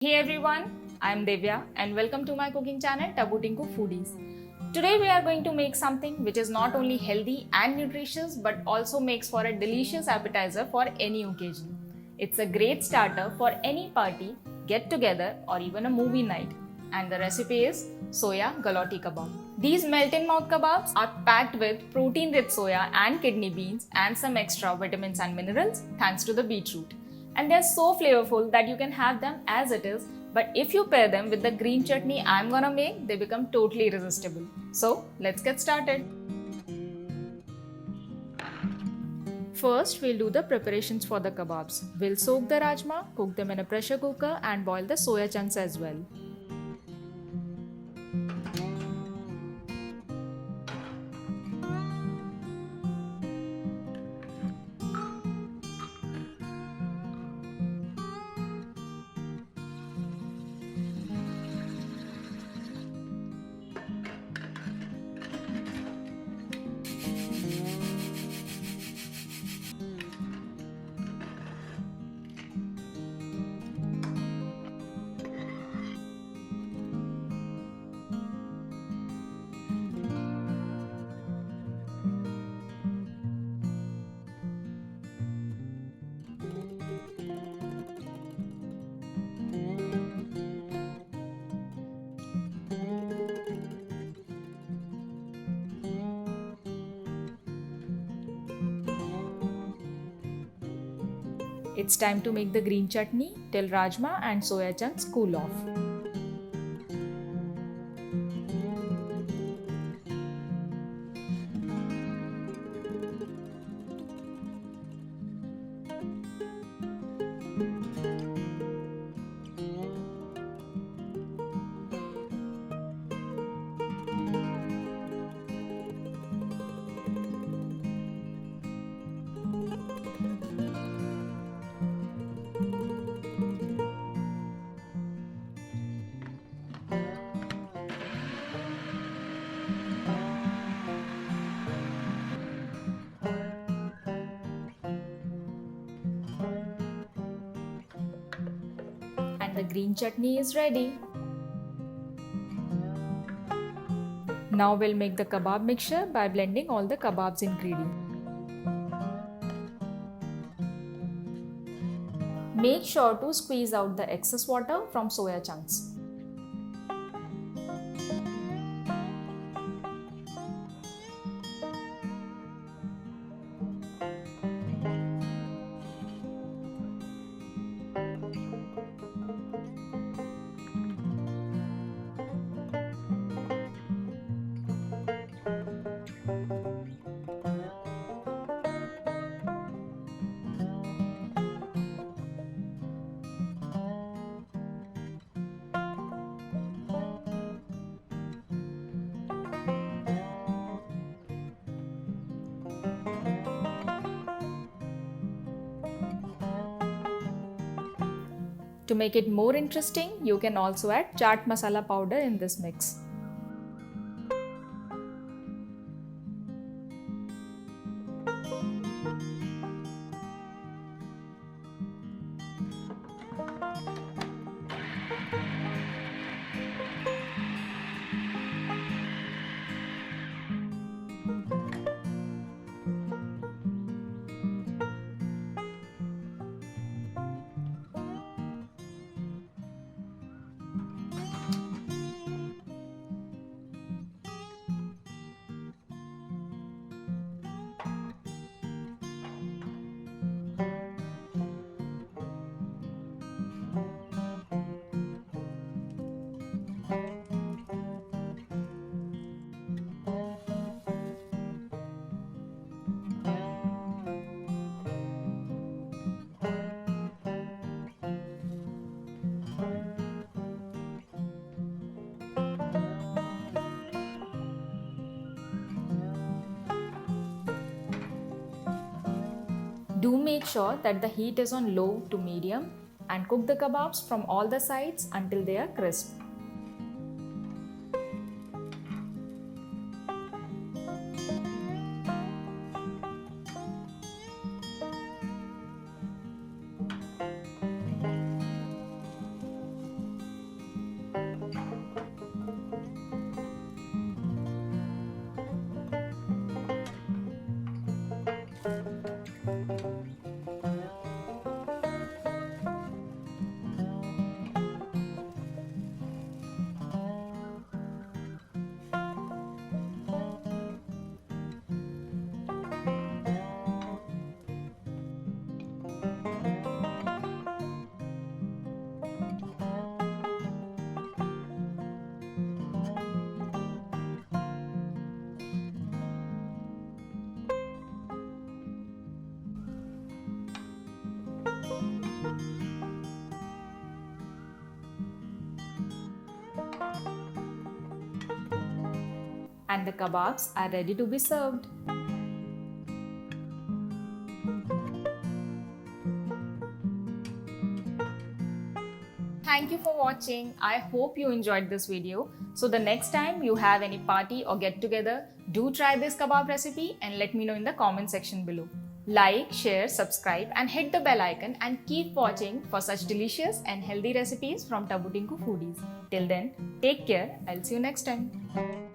Hey everyone, I am Devya and welcome to my cooking channel Taboo Foodies. Today we are going to make something which is not only healthy and nutritious but also makes for a delicious appetizer for any occasion. It's a great starter for any party, get together or even a movie night. And the recipe is Soya Galouti Kebab. These melt-in-mouth kebabs are packed with protein-rich soya and kidney beans and some extra vitamins and minerals thanks to the beetroot. And they're so flavorful that you can have them as it is, but if you pair them with the green chutney I'm gonna make, they become totally irresistible. So let's get started. First, we'll do the preparations for the kebabs. We'll soak the rajma, cook them in a pressure cooker and boil the soya chunks as well. It's time to make the green chutney till rajma and soya chunks cool off. And the green chutney is ready. Now we'll make the kebab mixture by blending all the kebab's ingredients. Make sure to squeeze out the excess water from soya chunks. To make it more interesting, you can also add chaat masala powder in this mix. Do make sure that the heat is on low to medium and cook the kebabs from all the sides until they are crisp. and the kebabs are ready to be served. Thank you for watching. I hope you enjoyed this video. So the next time you have any party or get together, do try this kebab recipe and let me know in the comment section below. Like, share, subscribe and hit the bell icon and keep watching for such delicious and healthy recipes from Taboo Tinku Foodies. Till then, take care. I'll see you next time.